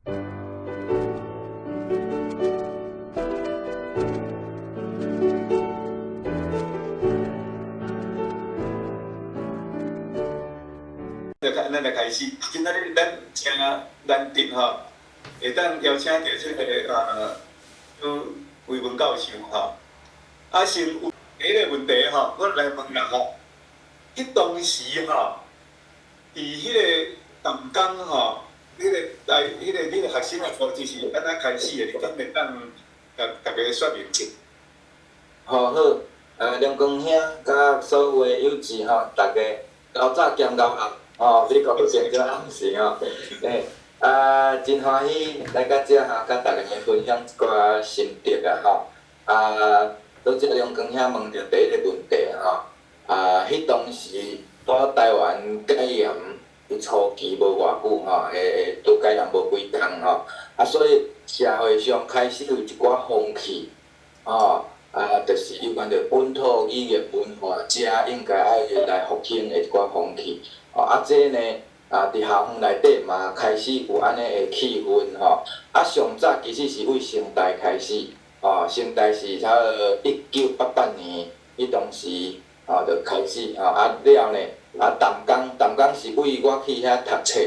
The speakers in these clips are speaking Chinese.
咱来开始，今仔日咱请难得吼，会当邀请到这个魏文教授吼。啊，先有第一个问题吼，我来问啦吼。当时吼，伫迄个淡江吼，迄个学生的组织是安怎开始的？你敢会当大家说明者？好，梁光兄甲所有的友志吼，大家高早兼高暗吼，你讲变做暗时吼，真欢喜来到遮吼，甲大家分享一寡心得啊吼。拄则梁光兄问着第一个问题吼，迄当时在台湾戒严伊初期无偌久吼，拄戒严无几工吼，所以社会上开始有一寡风气吼。就是有关着本土语言文化，遮应该爱来复兴的一寡风气。这呢，伫校园内底嘛开始有安尼的气氛吼。上早其实是为成大开始，成大是差不多1988年，迄当时就开始了呢，淡江是为我去遐读册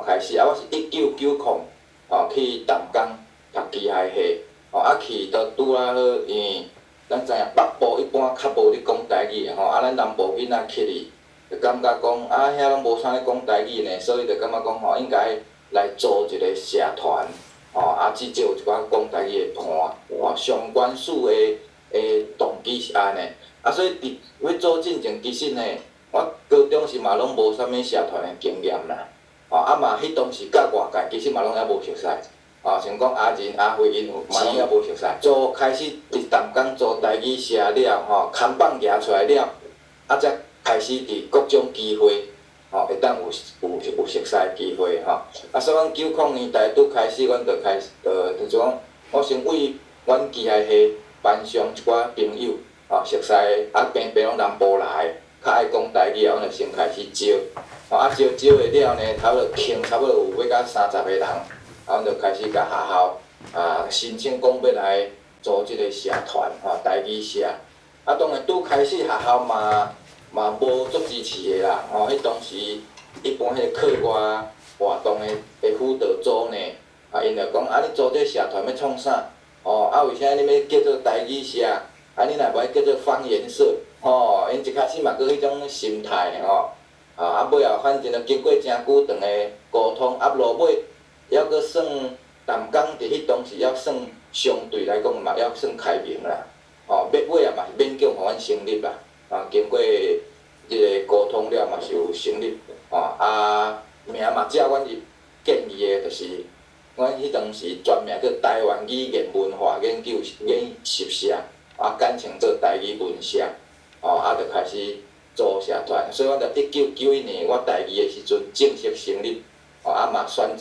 开始，我是1990去淡江读机械系。去都拄啊好，因为咱知影北部一般较无咧讲台语的吼，咱南部囡仔去哩，就感觉讲遐拢无啥咧讲台语呢，所以就感觉讲应该来组一个社团，至少有一寡讲台语的伴，上关署的动机是安尼，所以伫要做进前，其实呢，我高中时嘛拢无啥物社团的经验啦，嘛迄当时甲外界其实嘛拢还无熟悉。像讲阿仁、阿辉因嘛拢还无熟悉，做开始伫淡江做台语社了，看板举出来了，才开始伫各种机会，会当有熟悉的机会所以讲90年代拄开始，阮就开始就讲，我先为阮机械系班上一寡朋友熟悉的，平拢南部来，较爱讲台语，阮就先开始招，招的了呢，差不多庆差不多有要到30个人。阮就开始甲学校申请讲要来组即个社团台语社。当然拄开始学校嘛无足支持的啦。迄当时一般迄个课外活动的辅导组呢，因就讲你组这社团要创啥？为啥你要叫做台语社？你若无叫做方言社？因一开始嘛，佫迄种心态尾后反正就经过诚久长的沟通，落尾。还佫算淡江伫迄当时还算相对来讲嘛，还算开明啦。尾嘛是勉强互阮成立啦。经过即个沟通了嘛是有成立。名嘛照阮是建议的，就是阮迄当时全名叫台湾语言文化研究习社，简称做台语文社。就开始组社团，所以阮就1991年我大二的时阵正式成立。嘛选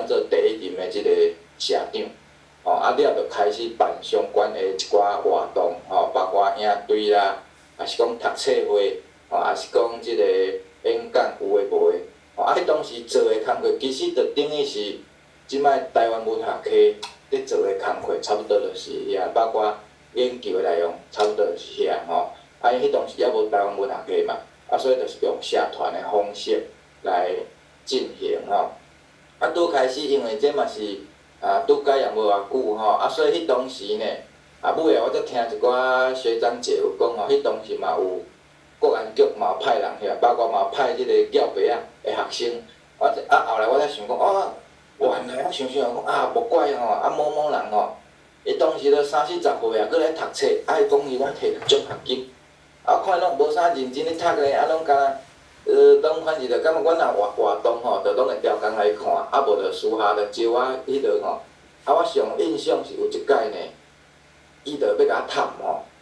做第一任的即个社长，了就开始办相关的一寡活动，包括营队啦，也是讲读册会，也是讲即个演讲有诶无诶，迄当时做诶工作，其实就等于是即摆台湾文学科咧做诶工作，差不多就是遐，包括研究诶内容，差不多就是遐因迄当时还无台湾文学科嘛，所以就是用社团诶方式来进行拄开始，因为这嘛是拄戒严无偌久所以迄当时呢，尾后我则听一寡学长姐有讲迄当时嘛有国安局嘛有派人遐，包括嘛有派即个教培的学生，后来我才想讲原来我想讲无怪某某人伊当时都30、40岁佫来读册，伊讲伊阮摕奖学金，看拢无啥认真咧读咧，拢敢拢反正就感觉阮若活动就拢会调工来看，无就私下就招我迄落我上印象是有一届呢，伊就要甲我探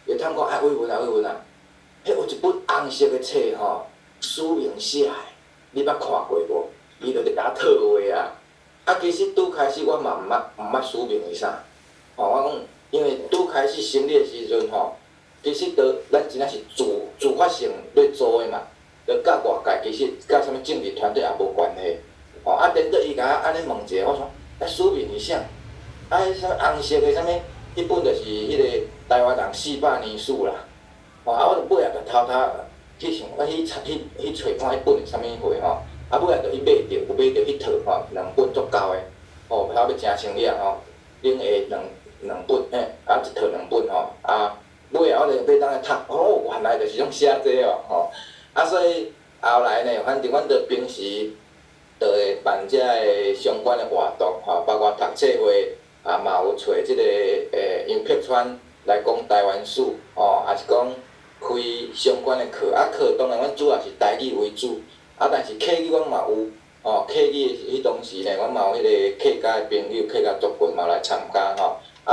伊探讲伟文啊，迄有一本红色的册署名写的，你捌看过无？伊就咧甲我套话其实拄开始我嘛毋捌署名是啥，我讲因为拄开始成立的时阵其实咱真正是自发性咧做的嘛。就甲外界其实甲啥物政治团队也无关系，等到伊甲我安尼问者，我说书名是啥？啥红色的啥物？迄本就是迄个台湾人400年史啦。我就尾仔就偷去想，去找看迄本是啥物货尾仔就去买着，有买着迄套2本足够的，晓要诚清了另下两本一套2本尾仔我就要当来读，原来就是种写这所以后来呢，反正阮着平时就会办遮个相关的活动包括读册会嘛有找即个杨碧川来讲台湾史也是讲开相关的课课当然阮主要是台语为主但是客语阮嘛有客语迄当时呢，阮嘛有迄个客家的朋友、客家族群嘛来参加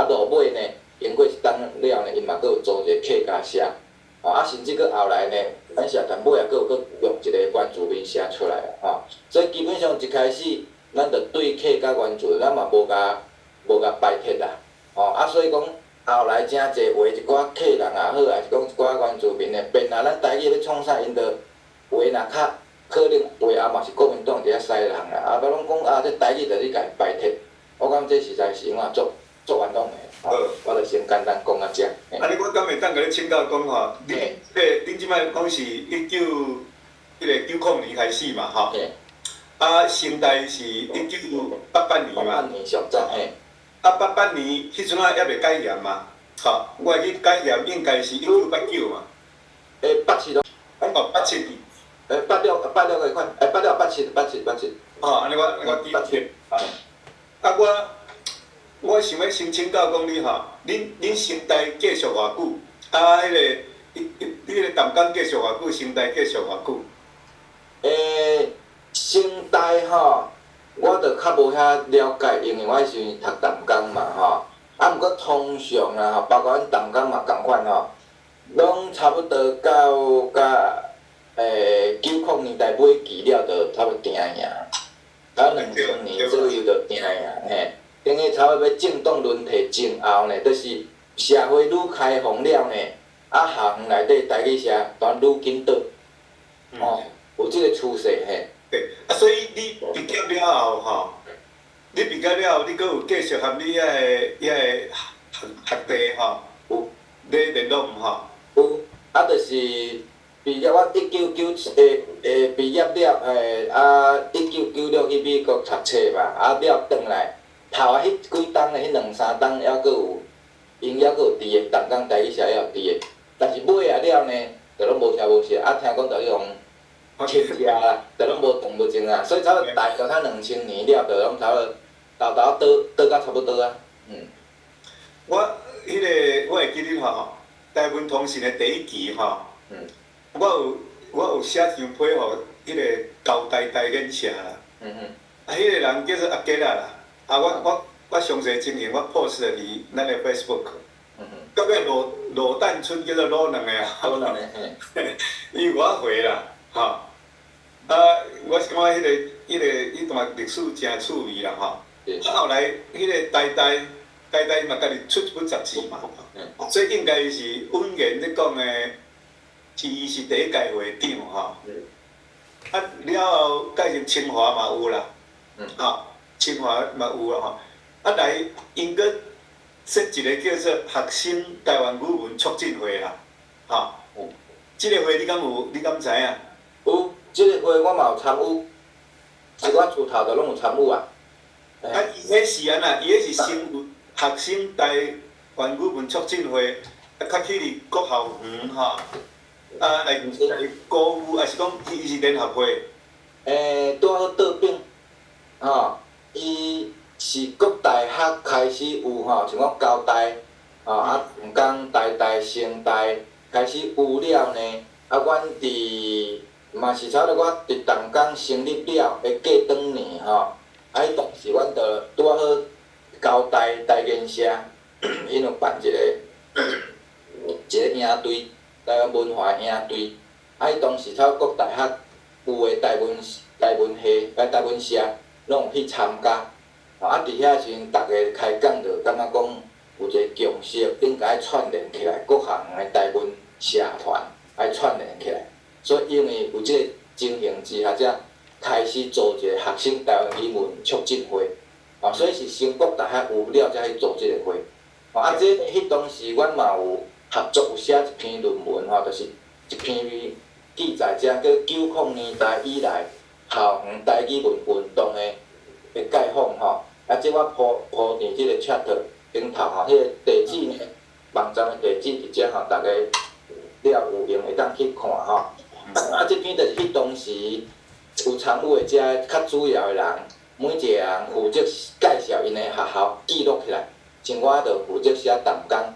落尾呢，经过一冬了呢，因嘛阁有组一个客家社甚至佫后来呢，咱社团尾佫有用一个原住民写出来所以基本上一开始咱着对客家原住民咱嘛无甲摆脱啦所以讲后来真侪话一寡客人也好，还是讲一寡原住民的变咱台语要创啥，因着话若较可能话嘛是国民党伫遐使人啦拢讲这台语着你家摆脱，我感这实在是足冤枉的我着先简单讲遮。我敢会当甲你请教讲恁即摆讲是1990年开始嘛成代是1988年嘛。88年上早88年迄阵还未改严嘛，我会记改严应该是1989嘛。87咯。87年。86个款，86、87。安尼我记87。我想要先请教讲恁成代继续偌久？迄个淡江继续偌久？成代继续偌久？成代我着较无遐了解，因为我迄时读淡江嘛毋过通常啦包括阮淡江嘛共款拢差不多到90年代尾期了，着差不多定赢，到2000年左右着定赢等于差不多要政党轮替前后呢，就是社会愈开放了呢，校园内底台语社当愈紧倒有即个趋势对，所以你毕业了后你阁有继续和你遐个学弟有咧联络有就是毕业我毕业了1996去美国读册嘛了转来头迄几冬迄2-3冬还阁有因还阁有伫个淡江台语社还有伫个，但是尾了呢，就拢无听无息听讲就去互停车啦，就拢无动无静所以差不多大概他2000年了，就拢差不多倒到差不多我会记得台湾通信的第一期我有写张批互迄个交代台演社啦。迄个人叫做阿杰啦。我详细情形我 post 伫咱的 Facebook。到尾罗旦村叫做罗两个伊外回啦我是感觉迄段历史真趣味啦后来迄个呆呆嘛，家己出一本杂志嘛，所以应该是稳言咧讲的，伊是第一届会长了后改成清华嘛有啦，清华嘛有啦来因阁设一个叫做学生台湾语文促进会啦，即个会你敢知影？有，即个会我嘛有参与，是我自头就拢有参与伊迄是安那？伊迄是学生台湾语文促进会，较起伫国校园来鼓舞，还是讲伊是联合会？拄好倒饼，伊是各大学开始有像讲交大，淡江、台大、成大开始有了呢。阮伫嘛是差不多，我伫淡江成立了的过当年迄当时阮着拄好交大台研社，因有办一个营队，台湾文化营队。迄当时差不多各大学有诶台文系、台文社拢有去参加。伫遐时阵，逐个开讲着感觉讲有一个共识，应该串联起来，各项诶台文社团爱串联起来。所以因为有即个情形之下，才开始组一个学生台湾语文促进会。所以是先国大学有了才去做即个会。这迄当时阮嘛有合作有写一篇论文就是一篇记载者叫90年代以来校园台语文运动的概况即我铺伫即个 chat 顶头迄个地址呢，网站的地址伫遮大家了有闲会当去看即篇就是迄当时有参与的遮较主要的人，每一个人负责介绍因的学校记录起来。像我就负责写淡江，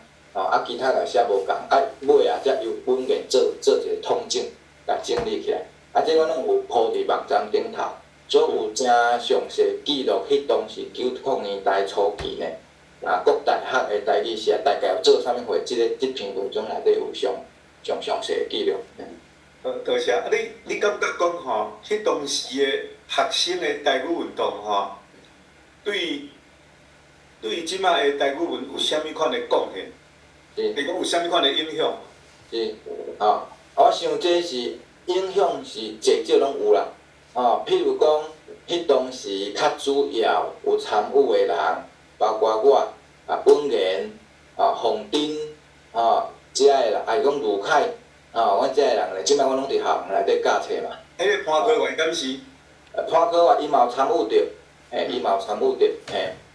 其他人写无共，尾才由文言做一个统整，甲整理起来。这我拢有铺伫网站顶头，所以有正详细记录迄当时90年代初期呢，各大学的台语社大概有做啥物会，这篇文章内底有上详细的记录。多谢。你感觉讲迄当时的学生的台语运动对即摆的台语文有啥物款的贡献？是讲有啥物款的影响？是，我想这是影响是多少拢有啦。譬如讲，迄当时较主要有参与的人，包括我文言洪丁遮个人，讲卢凯阮遮个人咧，即摆我拢伫校园内底教册嘛。迄个潘科外敢是？潘科外伊嘛有参与着，伊嘛有参与着，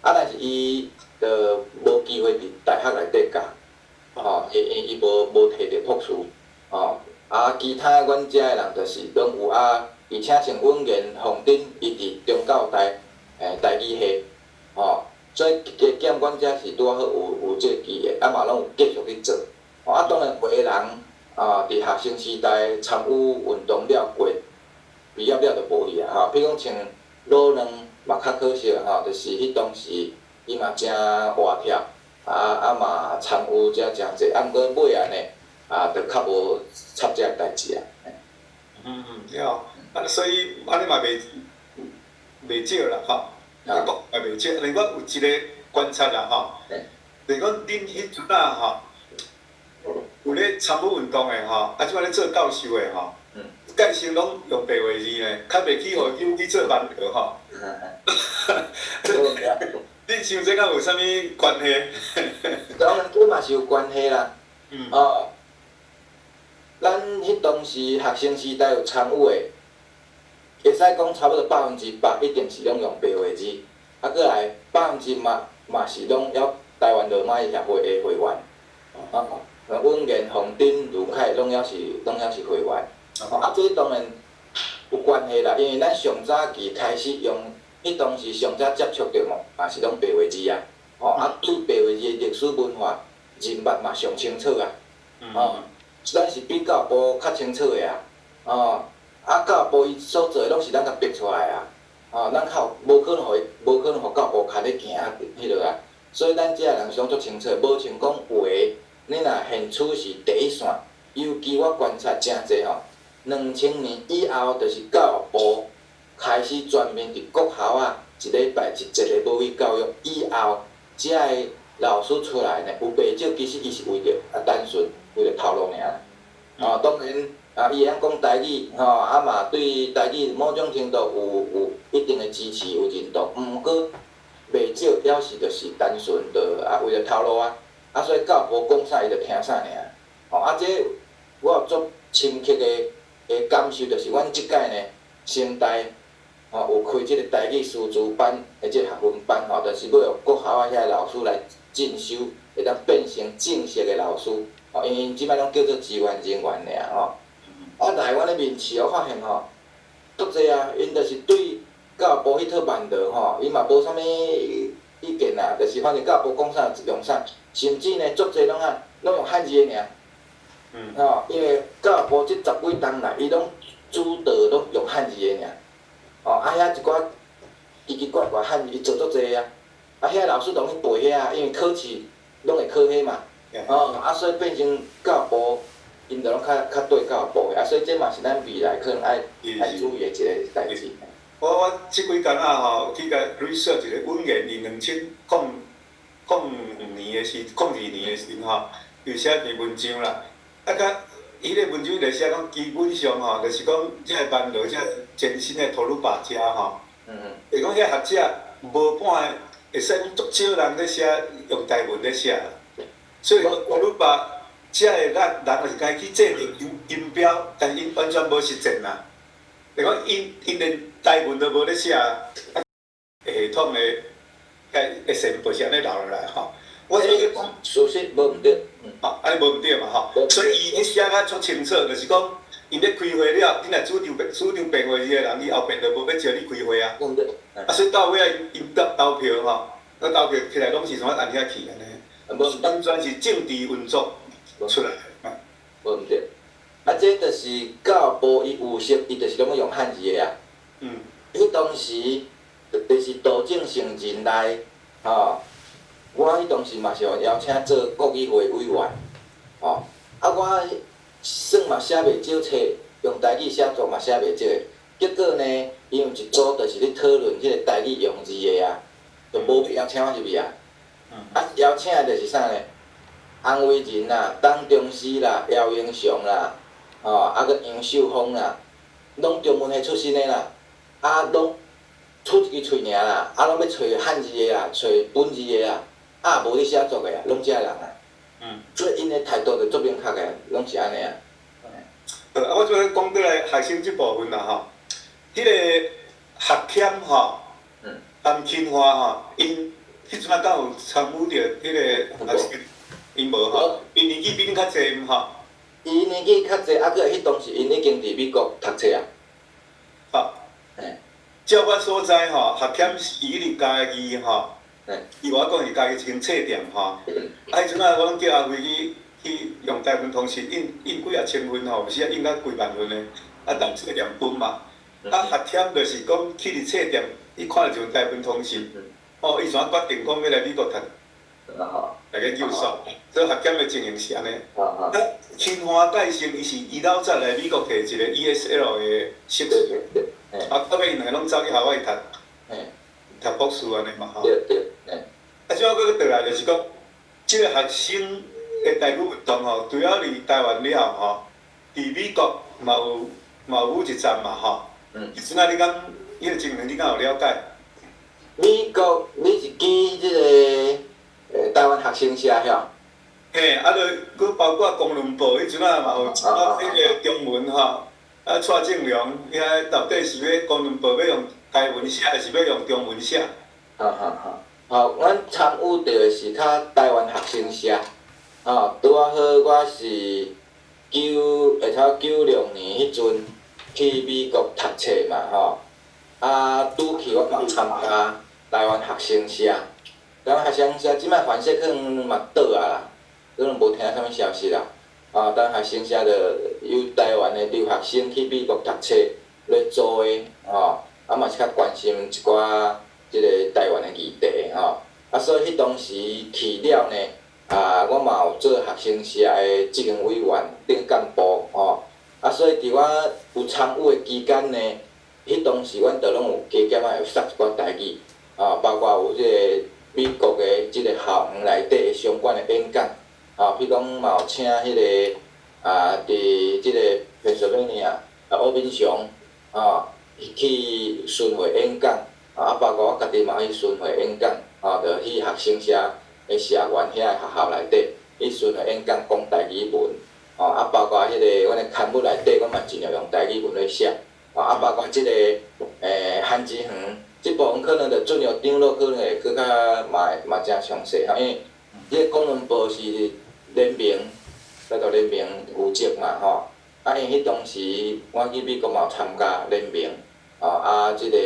但是伊就无机会伫大学内底教，伊无摕着博士，其他阮遮个人就是拢有而且像文言、洪丁，伊伫中教台台语系，所以加减阮遮是拄好有即个机会，嘛拢有继续去做。当然有个人伫学生时代参与运动了过，毕业了就无去啊。比如讲像老两嘛较可惜就是迄当时。伊嘛真活跳，嘛参与真济，毋过尾呢，就较无插遮代志啊。了，所以安尼嘛袂少啦，也袂少。另外有一个观察啦，就是讲恁迄阵有咧参与运动的即摆咧做教授的介绍拢用白话字呢，较袂去互伊去做网课你想这敢有啥物关系？当然，这嘛是有关系啦。咱迄当时学生时代有参与的，会使讲差不多100%一定是拢用白话字，过来100%嘛是拢了台湾罗马协会的会员。文言、洪丁、卢凯拢了是会员。这当然有关系啦，因为咱上早期开始用。迄当时上早接触着嘛是拢白话字对白话字的历史文化人物嘛上清楚咱是比教育部较清楚的教育部伊所做的拢是咱甲逼出来咱无可能互教育部牵咧行迄落所以咱遮个人想足清楚，无像讲话，你若现处是第一线，尤其我观察真济2000年以后，就是教育部。开始专门伫国校一礼拜一节的母语教育以后，遮个老师出来呢，有袂少其实伊是为着单纯为着头路尔。当然伊会晓讲台语嘛对台语某种程度有一定的支持有认同，毋过袂少了是就是单纯着为着头路所以教育部讲啥伊就听啥尔。这我有足深刻的感受，就是阮即届呢，成大。有开即个台语师资班的即个学分班就是要用国校遐老师来进修，会当变成正式的老师因为即摆拢叫做志愿人员尔来阮的面试我发现足济因就是对教育部迄套办道伊嘛无啥物意见就是反正教育部讲啥用啥，甚至呢足济拢用汉字的因为教育部即10几年来，伊拢主导拢用汉字的遐一寡奇奇怪怪汉字伊做足济遐老师拢去背遐因为考试拢会考迄嘛，所以变成教育部，因着拢较对教育部所以这嘛是咱未来可能爱注意的一个代志。我即几工有去甲 research 一个文言，2005年的时，02年的时有写一篇文章啦，甲伊个文章就写讲，基本上就是讲，即个万罗即个全新的托鲁巴遮就讲遐学者无半会使足少人咧写用台文咧写，所以乌鲁巴遮个人就是家去制定音标，但因完全无实践啦。就讲因连台文都无咧写，系统个成本是安尼留落来吼。我这个事实无毋对，安尼无毋对嘛吼。所以伊写甲足清楚，就是讲因咧开会了，你若主张变话字个人，你后边就无要招你开会啊。无毋对。所以到尾啊，因投票吼，投票起来拢是怎按遐去安尼，完全是政治运作出来。无毋对。这就是教育部伊有识，伊就是拢用汉字个啊。迄当时就是杜正成任内，我迄当时嘛是有邀请做国语会委员，我算嘛写袂少册，用台语写作嘛写袂少个。结果呢，因有一组就是咧讨论迄个台语用字个啊，就无必要请我入去啊。邀请的就是啥呢？洪伟仁啦、董中诗啦、姚英雄啦，个杨秀芳啦，拢中文系出身的啦，拢出一支喙尔啦，拢要找汉字的啦，找本字的啦，无咧写作的啊，拢遮人啊。所以因的态度就足明确的，拢是安尼啊。我即个讲倒来学生即部分啦吼，迄个学欠吼，含清华吼，因迄阵啊敢有参与着迄个学生，因无吼，因年纪比恁较济吼。伊年纪较济，搁迄当时因已经伫美国读册啊。照我所知吼，学欠是伊伫家己吼，伊我讲是家己一间册店吼。迄阵啊，我叫阿辉去用台湾通讯印几啊千份吼，有时啊印到几万份诶，当册店分嘛。学欠就是讲去伫册店，伊看到一份台湾通讯，伊怎决定讲要来美国读，来研究所。所以学欠诶情形是安尼。清华介绍伊是伊老早来美国摕一个 ESL 诶硕士，到尾因两个拢走去校外读博士安尼嘛吼。对。即摆佫倒来就是讲，即个学生诶台语运动吼，除了伫台湾了吼，伫美国嘛有一站嘛吼。迄阵啊，你讲迄个情形，你敢有了解？美国你是记即个台湾学生社遐？嘿，佫包括公论报迄阵啊嘛有迄个中文吼，蔡正良遐到底是要公论报要用台文写，还是要用中文写？阮参与着的是较台湾学生社，拄啊好我是96年迄阵去美国读册嘛拄去我参加台湾学生社，台湾学生社即摆范式可能嘛倒啊啦。可能无听啥物消息啦，等学生社着有台湾的留学生去美国读册咧做诶，嘛是较关心一寡即个台湾的议题所以迄当时去了呢，我嘛有做学生社的执行委员、顶干部所以伫我有参与的期间呢，迄当时阮着拢有加减有塞一寡台语，包括有即个美国的即个校园内底相关的演讲。譬如讲嘛有请迄个伫即个pennsylvania欧敏雄去巡回演讲，包括我家己嘛去巡回演讲，着去学生社的社员遐个学校内底去巡回演讲讲台语文，包括迄个阮的刊物内底，阮嘛尽量用台语文来写，包括即个韩之恒，即部分可能着准入张落，可能会搁较嘛真详细因为即个公论报是。联名，叫做联名负责嘛因迄当时我去美国嘛有参加联名，即个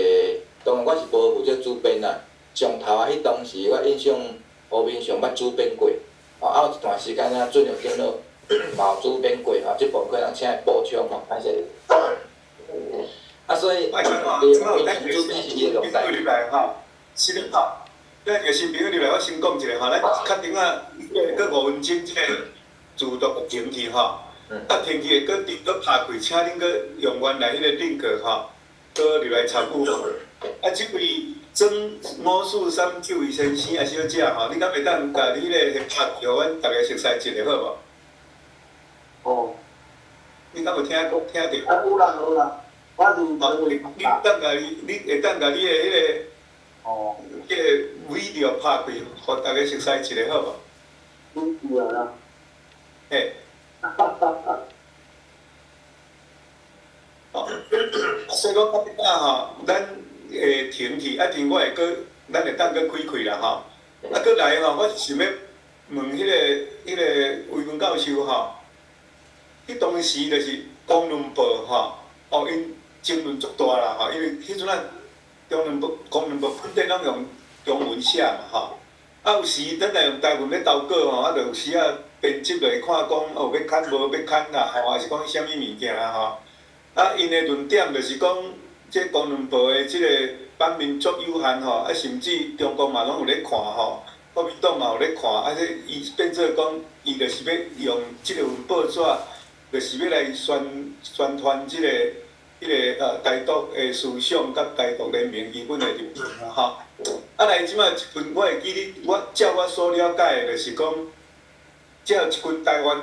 当然我是无负责主编啦。上头迄当时我印象吴明雄捌主编过，有一段时间准入电脑嘛有主编过即部可能请来补充歹势。所以主编是伊个龙台。是的咱个新朋友入来，我先讲一下咱确定佫5分钟即个自动停去停去佫拍开，请恁佫用原来迄个 link 佫入来参与。即位曾54391先生啊小姐你敢会当甲你迄个拍开，互阮大家熟悉一下好无？你敢有听着？有啦，我是你会当甲你的迄个哦，迄个 video 拍开，互大家熟悉一下好无？有啦。嘿。哦，所以讲到尾仔吼，咱会停去，停我会搁，咱会当搁开开啦吼。搁来吼，我是想要问迄个魏文教授吼，迄当时就是公论报吼，哦因争论足大啦吼，因为迄阵啊，公论报本地拢用中文写嘛吼，有时咱来用台文咧投稿吼，就有时编辑来看讲哦要砍无要砍啦，吼，还是讲啥物物件啦吼。因的论点就是讲，这公论报的这个版面足有限吼，甚至中国嘛拢有咧看吼，国民党嘛有咧看，这伊变做讲，伊就是要用这个份报纸，就是要来宣传这个台独的思想，甲台独人民基本的立场啦吼。来即摆一份，我会记你，照我所了解的，就是讲，这一群台湾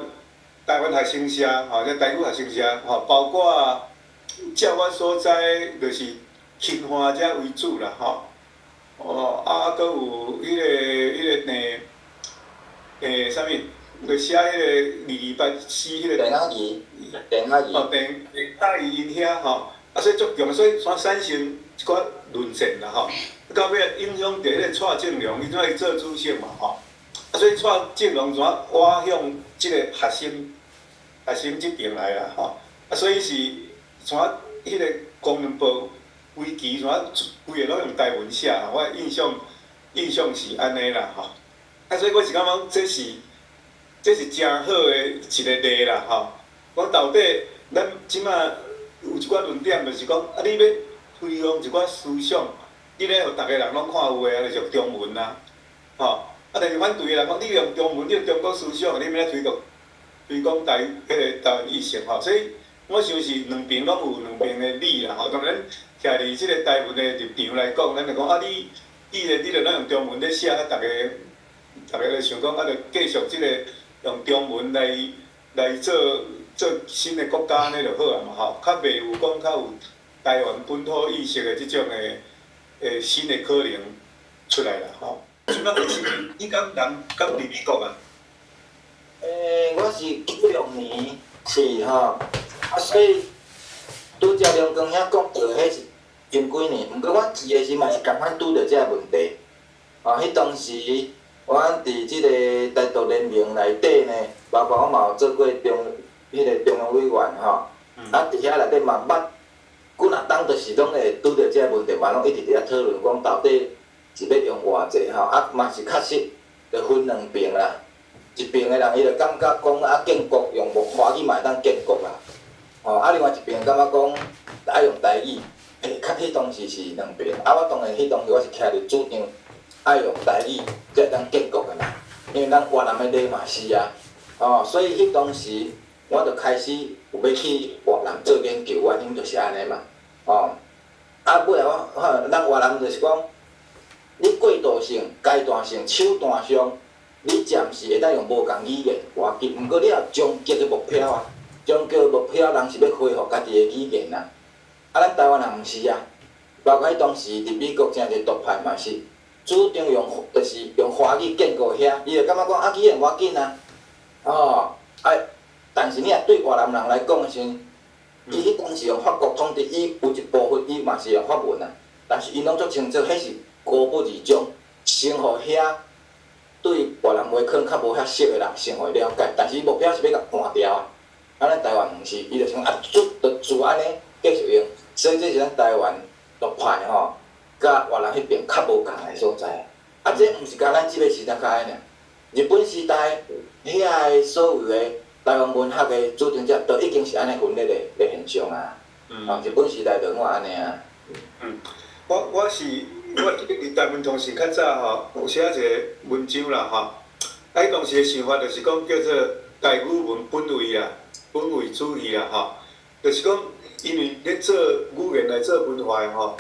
学生社吼，这台语学生社吼，包括照我所知，就是清华遮为主啦吼。搁有迄个啥物，就写迄个228诗迄个。电仔字。哦，电仔因遐吼，所以足强，所以产生一寡论战啦吼。到尾影响着迄个蔡正龙，伊怎去做主席嘛吼。所以蔡正龙怎挖向即个核心这边来啦吼。所以是像迄个公论报规矩怎规个拢用台文写吼，我印象是安尼啦吼。所以我是感觉这是真好的一个例啦吼。讲到底，咱即摆有一寡论点，就是讲你要推广一寡思想，你咧互逐个人拢看有诶，就是用中文啦，吼。但是反对诶人讲，你用中文，你用中国思想，你要来推广台湾意识吼。所以我想是两边拢有两边诶理啦吼。当然，徛伫即个台湾诶立场来讲，咱就讲你著咱用中文咧写，逐个咧想讲，著继续即个用中文来做新的国家安尼就好啊嘛吼，较袂有讲较有台湾本土意识的即种的新的可能出来啦吼。即摆是你敢伫美国啊？我是96年去吼，所以拄则梁光遐讲到，迄是近几年。毋过阮去的时嘛是共款拄着遮个问题。迄当时阮伫即个台独联盟内底呢，包括我嘛有做过迄个中央委员吼，伫遐内底嘛捌，几若当就是拢会拄着遮个问题，嘛拢一直伫遐讨论，讲到底是要用偌济吼，嘛是确实着分两边啦。一边的人伊就感觉讲建国用华语嘛会当建国啦，另外一边感觉讲爱用台语，迄当时是两边。我当然迄当时我是徛伫主张爱用台语才会当建国的啦，因为咱越南的咧嘛是啊，所以迄当时。我就开始有要去越南做研究，原因就是安尼嘛，尾来咱越南就是讲，你过渡性、阶段性、手段上，你暂时会当用无共语言外紧，毋过你若终极的目标啊，终极的目标人是要恢复家己的语言啊。咱台湾人毋是啊，包括当时伫美国真侪独派嘛是主张就是用华语建国遐，伊就感觉讲语言无要紧啊，但是你若对越南人来讲的时阵，伊迄当时用法国统治，伊有一部分伊嘛是用法文啊，但是因拢足清楚，迄是高不二种，先互遐对越南话可能较无遐熟的人先互了解，但是伊目标是要甲换掉啊。咱台湾毋是，伊就想就自安尼继续用，所以这是咱台湾独派吼，甲越南迄边较无共的所在。这毋是甲咱即个时代较安尼，日本时代遐个所有的。台湾文学的主张者都已经是安尼分裂的现象啊！日本时代就我安尼啊。我伫台湾同时较早吼，有写一个文章啦吼。迄当时的想法就是讲叫做台语文本位啦，本位主义啦吼。就是讲，因为咧做语言来做文化吼，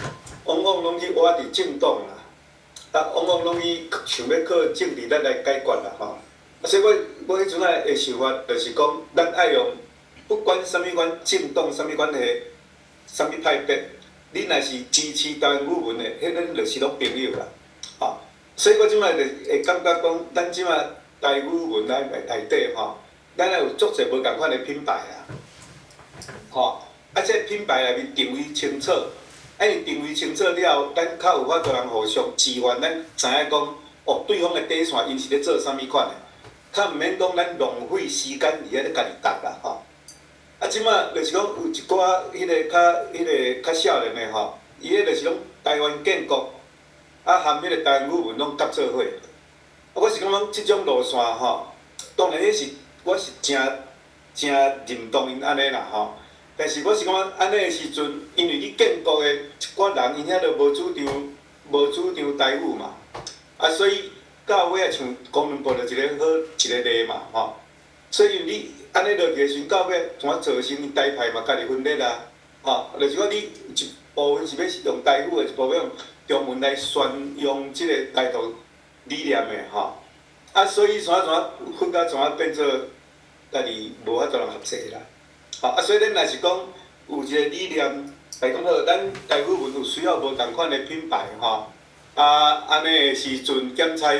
往往拢去挖伫政党啦，往往拢去想要靠政治来解决啦吼。所以我迄阵的想法就是讲，咱爱用不管啥物款政党、啥物款的、啥物派别，你若是支持台湾语文的，迄咱就是拢朋友啦，吼。所以我即摆就会感觉讲，咱即摆台语文内底吼，咱有足侪无共款的品牌啊，吼。啊，这品牌内面定位清楚，因定位清楚了后，咱较有法度人互相支援，咱知影讲，哦，对方的底线因是咧做啥物款的，较毋免讲咱浪费时间伫遐咧家己答啦，吼。啊，即摆就是讲有一寡较少年的吼，伊迄就是讲台湾建国，啊含迄个台湾语文拢夹做伙。啊，我是感觉即种路线吼，当然迄是我是真认同因安尼啦吼。但是我是感觉安尼的时阵，因为你建国的一寡人，因遐就无主张台语嘛，啊，所以到尾啊像公文部就一个好一个例嘛吼。所以你安尼落去的时阵，到尾怎造成台派嘛家己分裂啦，吼，就是讲你一部分是要用台语的，一部分用中文来宣扬即个台独理念的吼。啊，所以怎分到怎变做家己无法度人合作啦。吼，啊，所以咱若是讲有一个理念来讲好，咱台语文有需要无共款的品牌吼，啊，安尼的时阵检采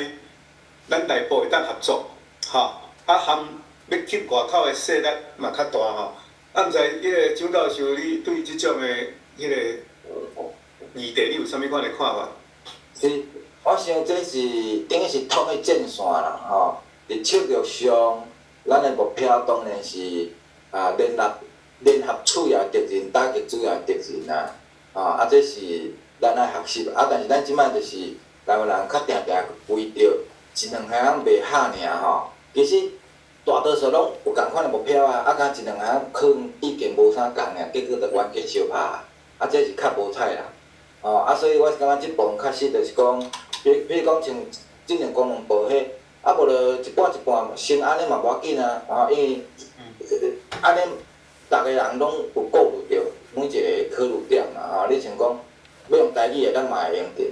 咱内部会当合作，吼，啊含要吸外口的势力嘛较大吼。啊，毋知迄个蒋教授，你对即种的迄个议题，你有啥物款的看法？是，我想这是等于是统一战线啦，吼。伫策略上，咱的目标当然是联合主要敌人，打击主要敌人啦，啊，这是咱爱学习。啊，但是咱即摆就是台湾人较定定为着一两项袂合尔吼，其实大多数拢有共款的目标啊，啊，甲一两项可能意见无啥共尔，结果就冤家相拍，啊，这是较无彩啦。哦，啊，所以我是感觉即部分确实就是讲，比如讲像即两公文部迄，啊无就一半一半，先安尼嘛无要紧啊，因为安尼逐个人拢有顾虑着每一个考虑点嘛，你像讲要用台语的，咱嘛会用着，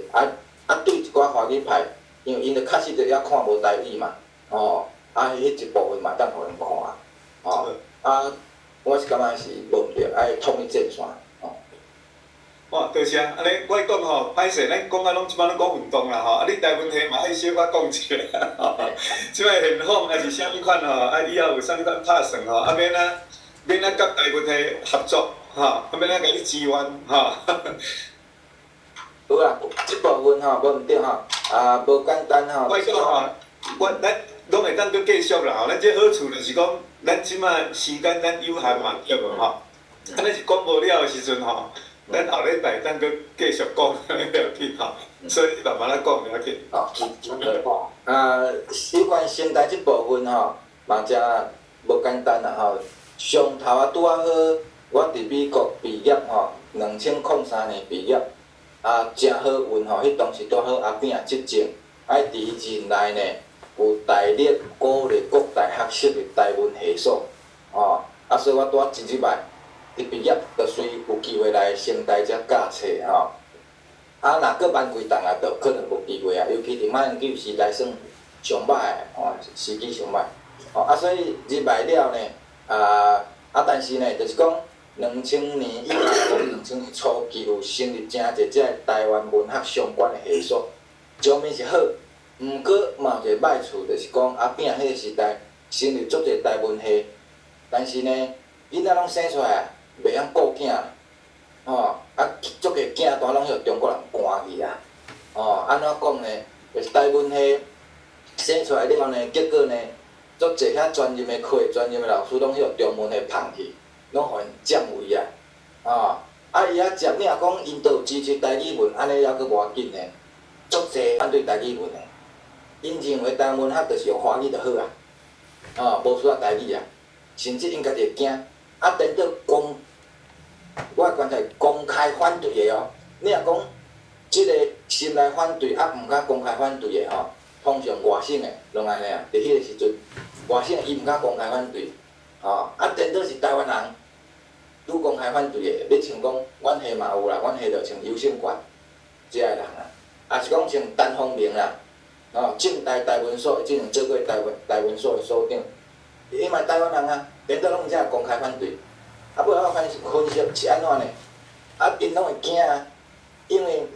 啊对一寡华语派，因为因着确实着也看无台语嘛，啊迄一部分嘛当互人看，啊，我是感觉是无毋对，爱统一战线。哇，多谢。安尼我讲吼，歹势，咱讲啊，拢即摆拢讲运动啦吼，啊，你台湾题嘛爱小可讲一下吼。即摆现况还是啥物款吼，啊，以后有啥物款拍算吼，啊免甲台湾题合作吼，啊免甲你支援吼。好啦，即部分吼无毋对吼，啊无简单吼。我讲吼，咱拢会当搁继续啦吼，咱这好处就是讲，咱即摆时间咱有限嘛，对无吼？安尼是讲无了的时阵吼。咱后礼拜咱搁继续讲，袂要紧吼，所以慢慢仔讲袂要紧。有关声台即部分吼，嘛真无简单啦吼。上头啊拄啊好，我伫美国毕业吼，2003年毕业，真好运吼，迄当时拄好阿扁执政，伫伊任内呢，有大力鼓励各大学习的台湾系所，所以我拄啊真入来。一毕业就随有机会来声台遮教册吼，若搁挽几档就可能无机会啊。尤其伫马英九时代算上歹诶，时机上歹。所以入来了呢，但是呢，就是讲2000年以后，2000年初期有成立真侪只台湾文学相关诶系所，上面是好，毋过嘛有一个歹处，就是讲阿扁迄个时代成立足侪台文系，但是呢，囡仔拢生出来。袂晓顾囝，足个囝单拢许中国人赶去啊，安怎讲呢？就是台湾系生出来了后呢，结果呢，足侪遐专业的课、专业的老师拢许中文系放弃，拢互因占位啊，伊遐占，你若讲因都有支持台语文，安尼还阁无要紧呢，足侪反对台语文的，因认为台湾文学就是用华语就好啊，无需要台语啊，甚至因家己会惊，等到我观察公开反对的你若讲即个心来反对，毋敢公开反对的通常外省的拢安尼啊。伫迄个时阵，外省伊毋敢公开反对，等到是台湾人拄公开反对的，你像讲阮系嘛有啦，阮系就像优胜权即个人啊，是讲像陈方明啦，正大台文所之前做过台文所的所长，伊嘛台湾人啊，等到拢遮公开反对。尾仔分析是安怎呢？啊，因拢会惊啊，因为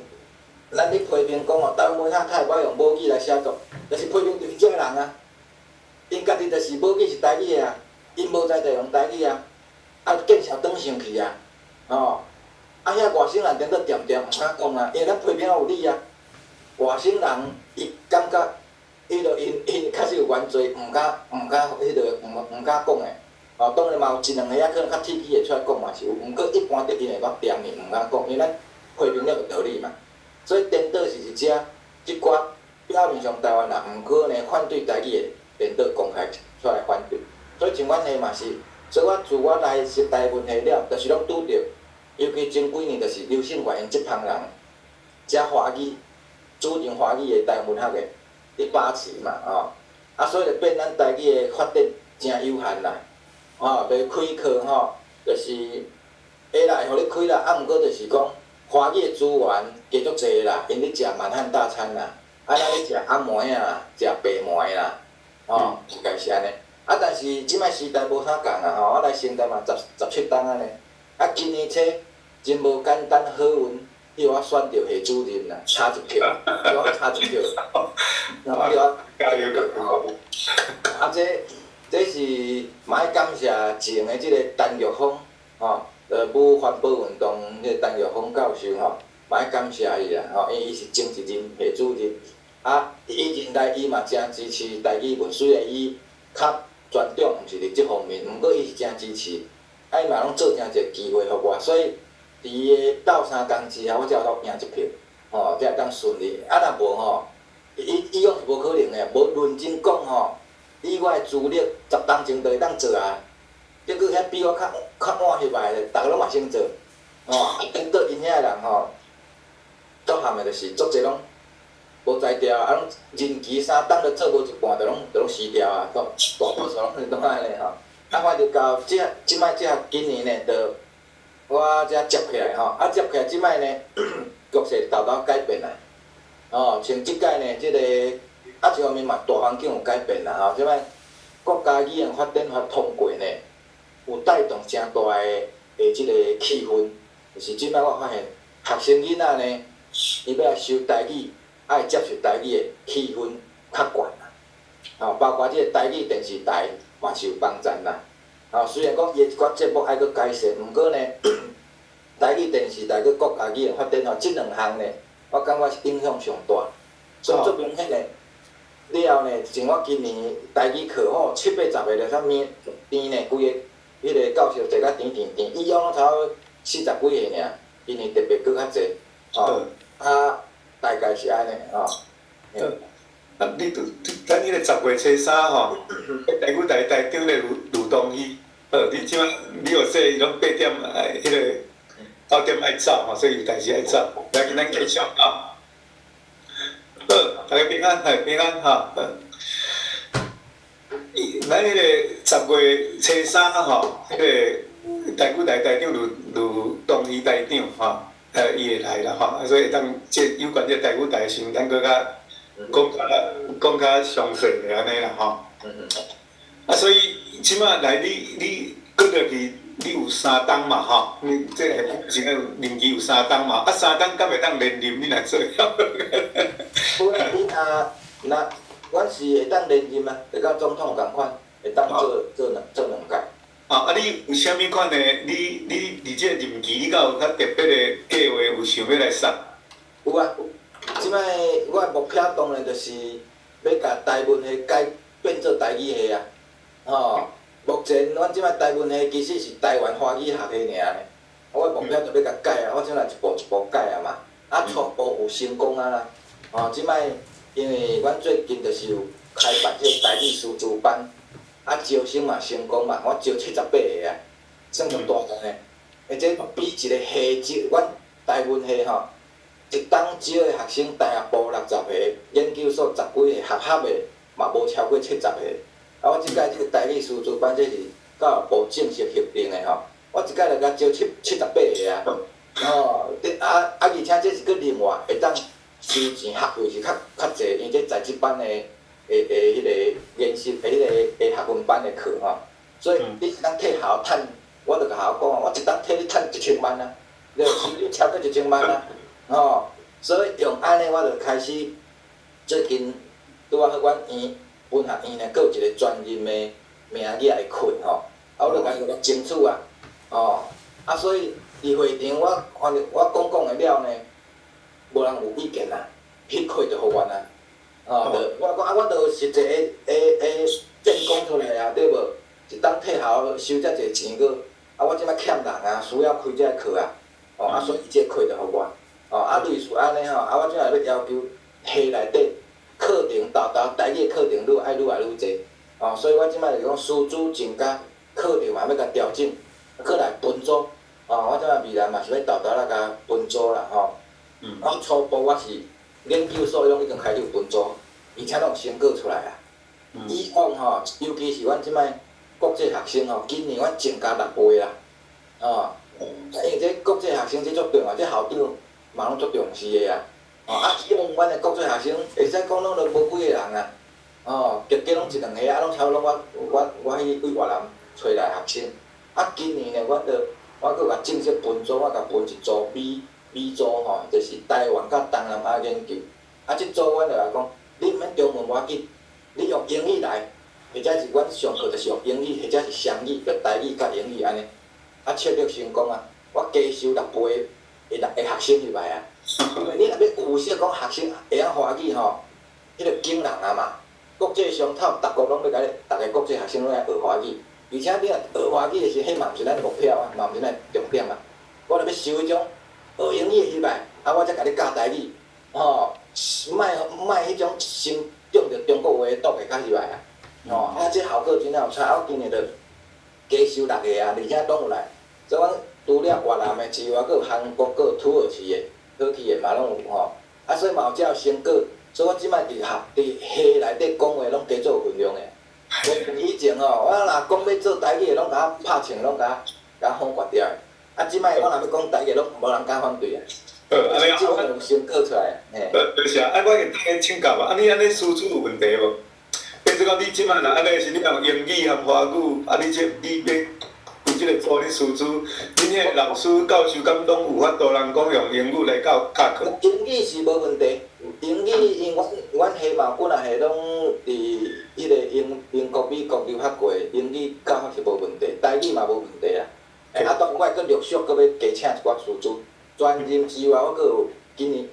咱咧批评讲哦，台湾文学太歹用母语来写作，就是批评就是这个人啊。因家己就是母语是台语的啊，因无在地用台语啊，啊见笑转上去啊，哦，啊遐外省人顶多掂毋敢讲啊，因为咱批评也有理啊。外省人伊感觉，因确实有原罪，毋敢毋敢讲诶。哦，当然嘛有一两个可能较铁齿会出来讲嘛是有，毋过一般着因会捌掂伊毋敢讲，因为咱批评了有道理嘛。所以颠倒是一只即寡表面上台湾人毋可能反对台语诶颠倒公开出来反对。所以像阮迄嘛是，所以我自我来识台文系了，就是拢拄着，尤其前几年就是刘姓元因即帮人，遮华语主张华语诶台文学诶伫把持嘛，哦，啊所以就变咱台语诶发展真有限啦。哦，袂开课吼，就是会啦，会互你开啦，啊，毋过就是讲华语的资源加足济啦，因咧食满汉大餐啦，啊，咱咧食暗糜啊，食白糜啦，哦，大概是安尼。啊，但是即摆时代无啥共啊，吼，我来成台嘛17档安尼，啊，今年册真无简单好运，叫我选着系主任啦，差一票，叫我差一票，然后叫我加油！啊，这是嘛要感谢前的即个陈玉峰，吼，武环保运动迄个陈玉峰教授吼，嘛要感谢伊啦，吼，因为伊是前一任系主任，啊，伊任来伊嘛真支持台语文，虽然伊较专长毋是伫即方面，毋过伊是真支持，啊，伊嘛拢做诚侪机会互我，所以伫伊的斗相共之下，我才有赢一票，吼，才会当顺利。啊，若无吼，伊讲是无可能的，无认真讲吼。以我的资历，10当前就会当做啊。结果遐比我较晚翕来的，逐个拢嘛先做。哦，等到因遐人吼，作项的就是足侪拢无才调啊，拢任期3当都做无一半，就拢死掉啊，大多数拢安尼吼。啊，我就到即摆今年呢，就我才接起来吼，啊接起来即摆呢，局势豆改变啦。哦，像即届呢，即个。啊，一方面嘛，大环境有改变啦吼，即摆国家语言发展法通过呢，有带动诚大的即个气氛。就是即摆我发现，学生囡仔呢，伊要来修台语，爱接受台语的气氛较悬啦。吼，包括即个台语电视台嘛是有帮衬啦。吼，虽然讲伊一寡节目爱佫改善，毋过呢，台语电视台佮国家语言发展吼，即两项呢，我感觉是影响上大，所以足明显的。了后呢，像我今年台语课吼，7、8、10个了，啥物甜呢？规个迄个教授坐甲甜，以往拢差不多40几个尔，今年特别搁较济，吼，啊，大概是安尼吼。啊，咱迄个10月初3吼，台语台台长咧卢东义，你即摆你有说伊拢8点迄个9点爱走吼，所以有代志爱走，来跟咱继续啊。好，大家平安，平安哈。咱迄个10月初3吼，迄个台语台台长卢东义台长吼，伊会来啦吼，所以当即有关即台语台先，咱搁较讲较详细的安尼啦吼。啊，所以即摆来你搁落去，你有3档嘛吼，你即个前个任期有3档嘛，啊3档敢会当连任，你来做了？不然你若阮是会当连任啊，会甲总统共款，会当做两届。啊，你有啥物款的？你伫即个任期，你敢有较特别的计划，有想要来杀？有啊，即摆我的目标当然就是要甲台文系改变做台语系啊。吼，目前阮即摆台文系其实是台湾华语学系尔呢。我的目标就要甲改啊，我即摆一步一步改啊嘛。啊，初步有成功啊啦。哦，即摆因为阮最近就是有开办即个台语师资班，啊招生嘛成功嘛，我招78个啊，算足大个呢。而且比一个系阮台文系吼，一档招的学生大学部60个，研究所10几个，合的嘛无超过70个。啊，我即届即个台语师资班，这是教育部正式核定的吼，我一届就甲招78个啊。哦，而且这是搁另外会当。收钱学费是较济，因为这在职班的迄个研习迄个学分班的课吼，所以你一当替校趁，我著甲校讲，我一当替你趁1000万啊，就收入超过1000万啊，吼、所以用安尼我就开始最近拄啊好阮院文学院呢，佫有一个专任的名额会开吼，啊我就甲伊个争取啊，吼、啊所以伫会场我讲的了呢，无人有意见啊，迄开就互阮啊，就我讲我都实际的证讲出来啊，对无？一当退校收遮济钱佫，我即摆欠人啊，需要开遮课啊，所以伊即课就互我，类似安尼我即摆要要求系内底课程台语课程爱愈来愈济，所以我即摆就讲师资增加，课程嘛要甲调整，过来分组，我即摆未来嘛是要甲分组啦我初步我是研究所拢已经开始有分组，而且拢有成果出来啊。以往尤其是阮即摆国际学生今年阮增加6倍啦，因为这国际学生这足重要，这校长嘛拢足重视的啊。以往阮的国际学生会使讲拢就无几个人啊，加拢1、2个拢差不多我去为越南找来学生。今年呢，我佫甲正式分组，我甲分一组 B 组就是台湾甲东南亚研究。即组阮就来讲，你毋免中文无要紧，你用英语来。或者是阮上课就是用英语，或者是双语，用台语甲英语安尼，策略成功啊！我加收6倍的学生入来啊！因为你若要有说讲学生会晓华语迄个惊人啊嘛！国际商讨，逐国拢要甲你，逐个国际学生拢爱学华语，而且你若学华语的时，迄嘛毋是咱目标啊，嘛毋是咱重点啊！我著要收迄种学英语的入来，我才甲你教台语，莫迄种心中着中国话的毒的甲入来啊！这效果真有差，我今年就加收6个啊，而且拢有来。所以阮除了越南的之外，佫有韩国、佫有土耳其的、嘛拢有所以嘛有遮成果。所以我即摆伫系内底讲话拢加做分量的。以前我若讲要做台语的，拢甲我拍枪，拢甲我放决掉的。即摆我若要讲台语，拢无人敢反对啊。安尼即我有成果出来。就是我会当个请教嘛，你安尼输出有问题无？变做讲你即摆若安尼是你用英语和华语，你要为即个组咧输出，恁迄个老师教授敢拢有法度人讲用英语来教课？英语是无问题，英语因阮系嘛几啊下拢伫迄个英国、美国留学过，英语教法是无问题，台语嘛无问题啦。当然我会佫陆续佫要加请一寡师资，专任之外，我佫有今年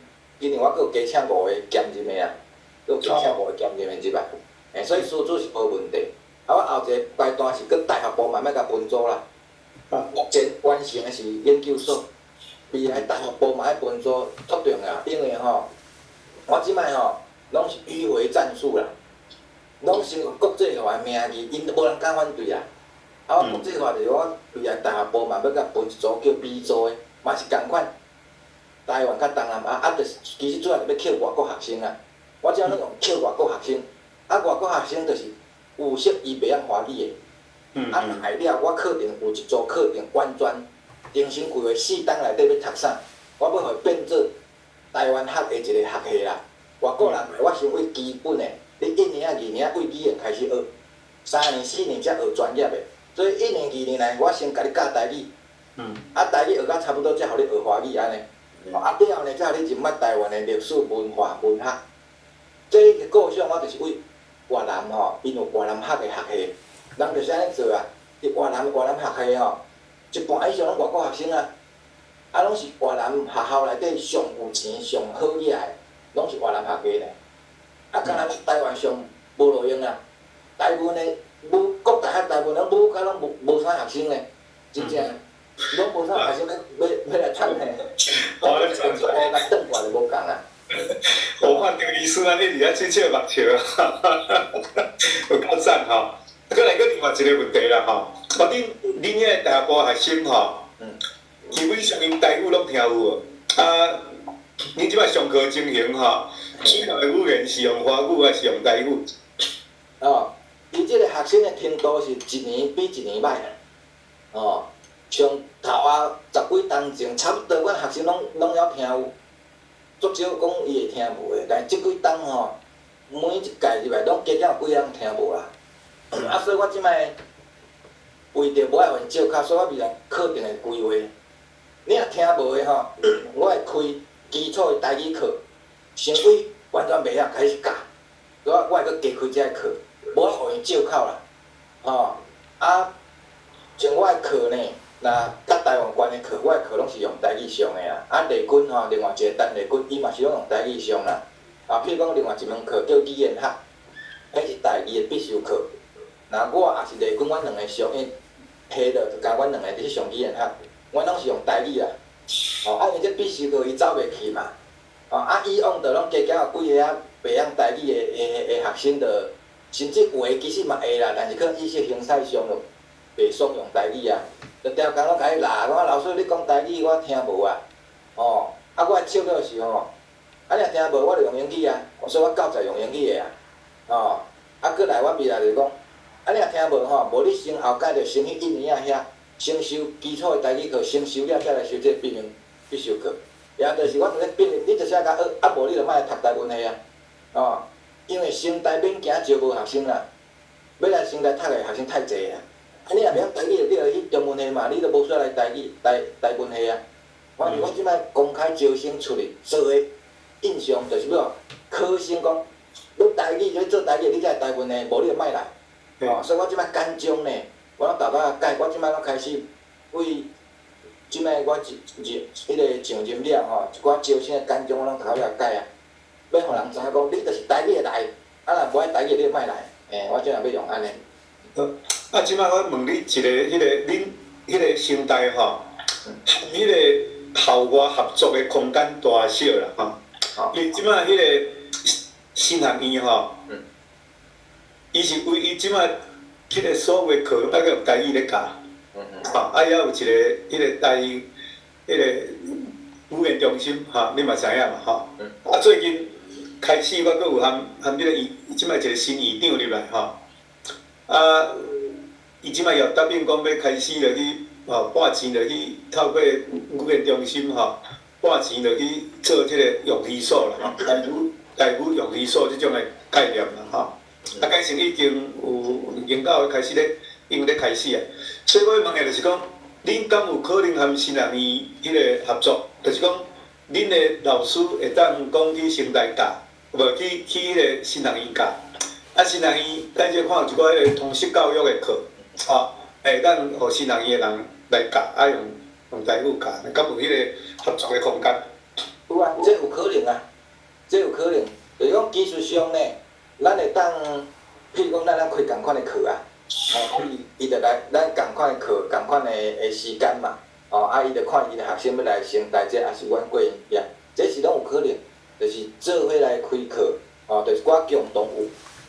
我佫有加请5个兼任的啊，佫有加请5个兼任的即摆。所以师资是无问题。我后一个阶段是搁大学部慢慢甲分组啦。目前完成的是研究所，未来大学部嘛爱分组足重要，因为我即摆拢是迂回战术啦，拢是用国际化的名义，因无人敢反对啦。我国际化就是我未来大学部嘛要甲分一组叫 B 组的，嘛是共款。台湾甲东南亚就是其实主要是要捡外国学生啊。我即摆拢用捡外国学生，外国学生就是有说伊袂晓华语的。来了，我课程有一组课程完全精心规划4档内底要读啥，我要互伊变做台湾学的一个学系啦。外国人来，我先为基本的，你1年2年为语言开始学，3年4年才学专业的。所以1年2年来，我先甲你教台语，台语学到差不多才互你学华语安尼。了后呢，才互你入捌台湾的历史文化文学。这个构想我就是为越南因有越南学的学系。人就是安尼做啊！伫越南学系一半以上拢外国学生啊，拢是越南学校内底上有钱、上好野的，拢是越南学系咧。敢若台湾上无路用啊！大部分的国大学大部分拢甲拢无啥学生咧，真正拢无啥学生要来趁咧，来转过来转过来就无共啊！我看张医师安尼伫遐切目笑，有够赞再来个另外一个问题啦恁迄个大学部学生基本上因台语拢听有无？恁即摆上课情形主要的语言是用华语还是用台语？伊即个学生的程度是一年比一年歹啦。像头10几档前，差不多阮学生拢晓听有，足少讲伊会听无的。但即几档每一届入来拢加减有几个人听无啦。所以我即摆为着无爱犯少卡，所以我未来课程的规划，你若听无的吼，我会开基础的台语课，成绩完全袂晓开始教，我会搁加开这个课，无互因照考啦，吼啊，像我的课呢，若甲台湾关的课，我的课拢是用台语上的啦，啊丽君吼，另外一个陈丽君，伊嘛是拢用台语上啦，啊，譬如讲另外一门课叫语言学，迄是台语的必修课，那我也是丽君，阮两个上，因下落就甲阮两个伫上语言学，阮拢是用台语啦。哦，啊，因这必修课伊走袂去嘛，哦，啊，以往着拢加减有几个啊袂晓台语的学生着，甚至有诶其实嘛会啦，但是可能意识形态上着袂爽用台语啊，着条工拢甲伊骂，讲老师你讲台语我听无啊，哦，啊，我笑到是吼，啊，你若听无我着用英语啊，所以我教材用英语的啊，哦，啊，过来我未来就讲，啊，你若听无吼，无你先后摆着先去印尼啊遐。先修基础的台语课，先修了，再来修这必修课。也就是我伫咧逼你，就是要甲学，啊无你就莫来读台文系啊，哦，因为升台免惊招无学生啦，要来升台读的学生太济啊。啊，你若袂晓台语，你就去中文系嘛，你就无需要来台文系啊。我即摆公开招生出去做的印象就是要考生讲，你台语要做台语，你才台文系，无你就莫来。哦，所以我即摆简章呢。我拢豆豆啊改，我即摆拢开始为即摆我迄个上任了吼，一寡招生的简章我拢头了改啊，要互人知影讲你著是台语的来，啊若无爱台语你就莫来，我即下要用安尼。啊，即摆我问你一个，恁迄个生态吼，迄个校外合作的空间大小啦吼，因为即摆迄个新学院吼，伊是为伊即摆。迄个所有课拢爱用台语咧教，啊，还有一个迄个台语，迄个语言中心，哈，你嘛知影嘛，吼。啊，最近开始我阁有含迄个即摆一个新院长入来，吼。啊，伊即摆也答应讲要开始落去，拨钱落去透过语言中心，吼，拨钱落去做即个用语所啦，吼，台语用语所即种的概念啦，吼。啊，改成已经有研究开始咧，用咧开始啊。所以我问的就是讲，恁敢有可能和新学院迄个合作？就是讲，恁的老师会当讲去成大教，无去迄个新学院教。啊，新学院咱即看有一寡迄个通识教育的课，吼，会当互新学院的人来教，啊用台语教，敢有迄个合作的空间？有啊，这有可能啊，这有可能。就是讲技术上呢。咱会当，譬如讲，咱开共款的课啊，伊就来咱共款的课、共款的时间嘛，啊，伊就看伊的学生要来成大，这也是阮过呀，这是拢有可能，就是做伙来开课，就是我共同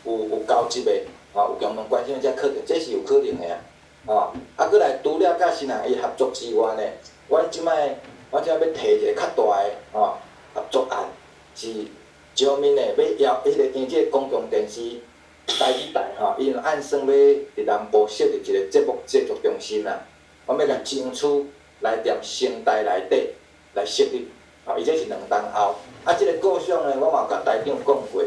有交集的，有共同关心的这课程，这是有可能的啊，啊，过来除了甲新学院合作之外呢，我即摆要提一个较大的合作案是。上面呢要迄个因这公共电视台语台吼，伊按算要伫南部设立一个节目制作中心啦。我要甲争取来踮城台内底来设立，伊这是2年后。啊，这个构想呢，我嘛有甲台长讲过，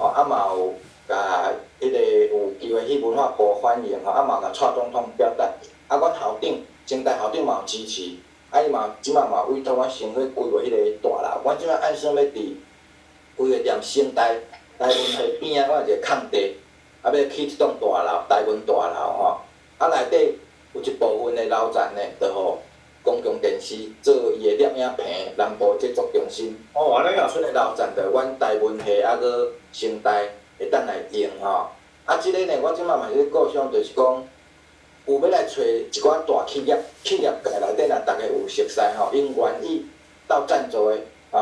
啊嘛有甲迄个有机会去文化部反映，啊嘛甲蔡总统表达，啊阮校长城台校长嘛有支持，啊伊嘛即摆嘛委托我先去规划迄个大楼，我即摆按算要伫。规个踮城台文系边仔，我有一个空地，啊要起即栋大楼，台文大楼吼，啊内底有一部分的楼层呢，就互公共电视做伊的摄影棚，南部制作中心。安尼啊。剩的楼层就阮台文系啊，搁城台会当来用吼。啊，即个呢，我即摆嘛是构想，就是讲有要来找一寡大企业界内底若大家有熟悉吼，因愿意到赞助的。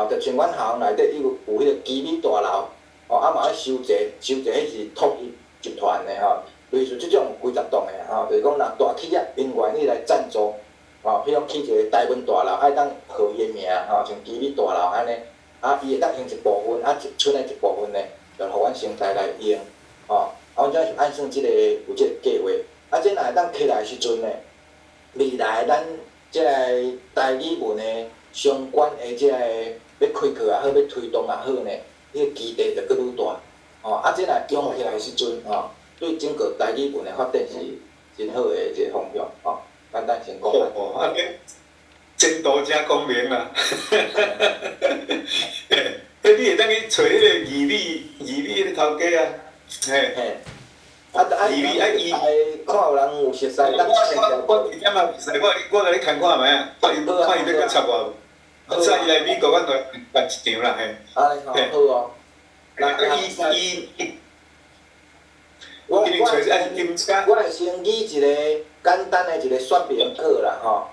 就像阮校内底有迄个基美大楼，啊嘛要收集，迄是统一集团的吼，类似即种几十栋的就是讲若大企业因愿意来赞助，譬如起一个台文大楼，爱当号伊的名像基美大楼安尼，啊伊会当用一部分，啊剩的一部分呢，就互阮城台来用，阮则是按算即个有即个计划，啊这若会当起来时阵呢，未来咱即个台语文的。相关的即个要开课也好，要推动也好呢，迄个基地就搁愈大。啊，这若用起来时阵，对整个台语文的发展是真好的一个方向。简单先讲。前途真光明啦。迄你会当去找迄个义理迄个头家啊，嘿。嘿。义理看有人有熟悉，咱我一点嘛袂使，我甲你看看卖啊，看伊要插我无。早伊来美国，阮来办一场啦，嘿。安尼好哦。我会先拟一个简单的一个说明稿啦，吼。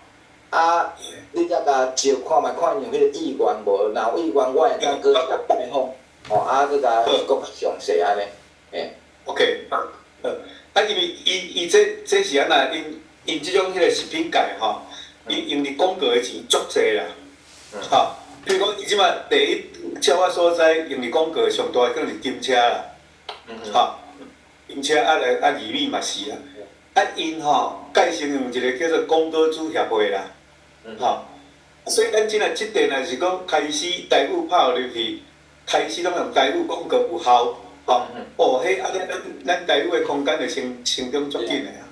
你才甲照看卖，看有迄个意愿无？若有意愿，我会当搁甲拜访，吼，搁甲搁较详细安尼，嘿。OK，因为伊这是安那，因即种迄个食品界吼，伊用伫广告的钱足济啦，吼。譬如讲，伊即马第一，照我所知，用伫广告上大可能是金车啦，吼。金车义理嘛是啊，因吼改成用一个叫做广告主协会啦，吼。所以咱即个即阵若是讲开始台语拍入去，开始拢用台语广告有效，吼。迄咱台语的空间就成长足紧的啊，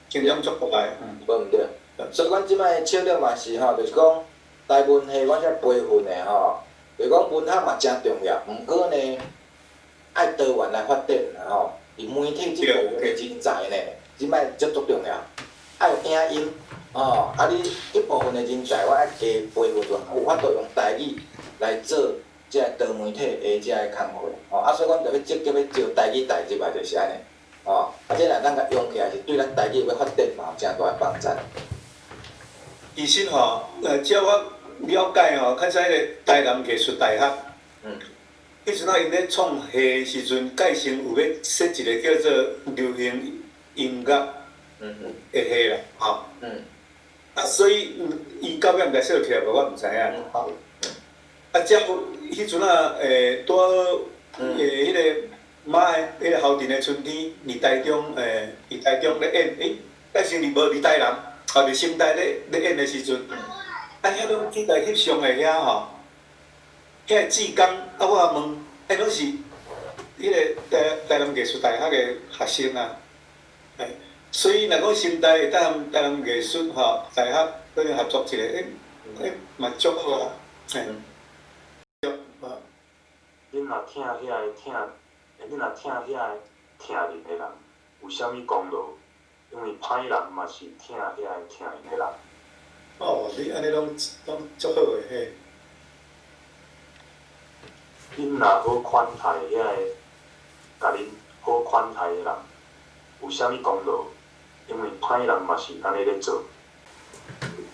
成长足快的。无毋对，所以阮即摆策略嘛是吼，就是讲台文系阮遮培训的吼，就是讲文学嘛真重要，毋过呢，爱多元来发展啦吼。伫媒体即部分的人才呢，即摆足重要，爱有影音哦。你一部分的人才，我爱加培训出来，有法度用台语来做即个多媒体的即个工作哦。所以阮就要积极要招台语代入来，就是安尼哦。即若咱甲用起来，是对咱台语要发展嘛有真大的帮助。其实吼，照我了解吼，较早迄个台南艺术大学。迄阵因咧创系时阵，改成有要设一个叫做流行音乐的系啦，吼。所以伊到尾毋知设起来无，我毋知影。照迄阵拄好迄个妈的迄个后庭的春天，伫台中伫台中咧演，改成无伫台南，伫新台咧演的时阵，遐拢去台翕相的遐吼。遐志工我问，拢是迄个台南艺术大学的学生啊，所以若讲新台台南艺术大学可能合作一个，嘛足好啊，恁若听遐个恁若听遐个听人的人，有啥物功劳？因为歹人嘛是听遐个听人的人。你安尼拢足好诶，嘿。恁若好款待遐个，甲恁好款待的人，有啥物功劳？因为歹人嘛是安尼咧做。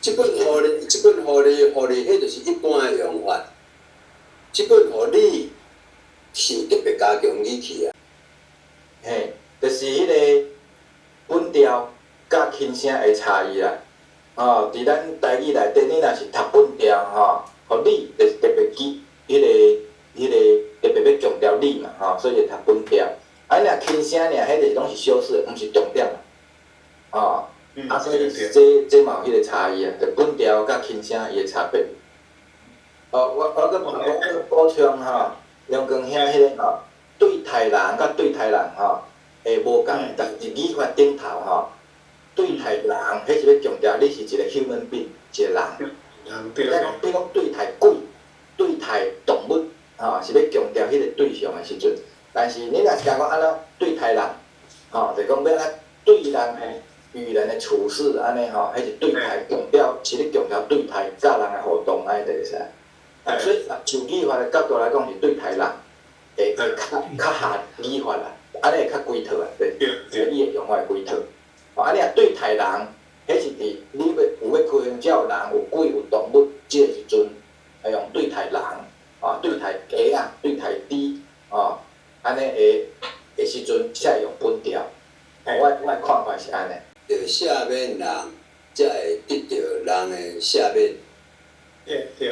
即本互你，迄就是一般的用法。即本互你是特别加强语气啊。嘿，就是迄个本调甲轻声的差异啦。伫咱台语内底，你若是读本调吼，互你就是特别记迄个特别要强调你嘛，所以会读本调。若轻声尔，迄个拢是小事，毋是重点啦。所以这嘛有迄个差异啊，就本调甲轻声伊个差别。我搁补充吼，阳光兄迄个吼，对台人甲对台人吼，会无共，但是语法顶头吼，对台人迄是要强调你是一个 human being， 一个人。比如讲对台鬼、对台动物，是要强调迄个对象的时阵。但是你若是讲安怎对台人，就讲要安对人与人的处事安尼迄是对台强调，是咧强调对台甲人的互动安尼就会使。所以就语法的角度来讲，是对台人会较下语法啦，安尼会较规套啊，对，伊的用法会规套。安尼啊对台人，迄是伫你有要开发有人有鬼有动物，即个时阵会用对台人，对台鸡啊，对台猪，安尼的时阵才会用本调。我的看法是安尼。着下面人，才会得到人的下面。对，着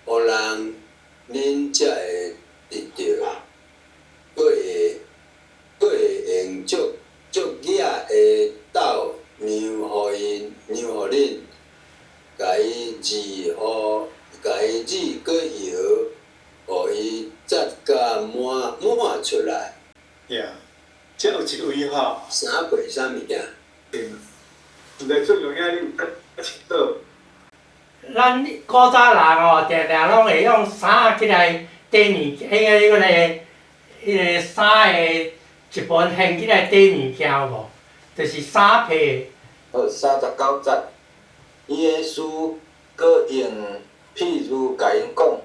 互人，恁才会得到，佫会用足野的斗让互因，让互恁，甲伊佫摇，互伊再甲满出来。这有一位吼，三过啥物件？来做用影，倒。咱古早人哦，定定拢会用衫起来缀物，迄个衫的一本掀起来缀物件有无？就是衫被。好，39节，耶稣搁用譬如甲因讲，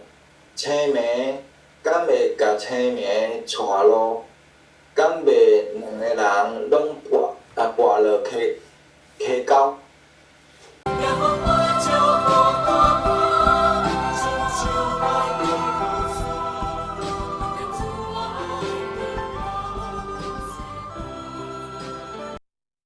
青梅敢袂甲青梅带路？敢袂两个人拢跋落去？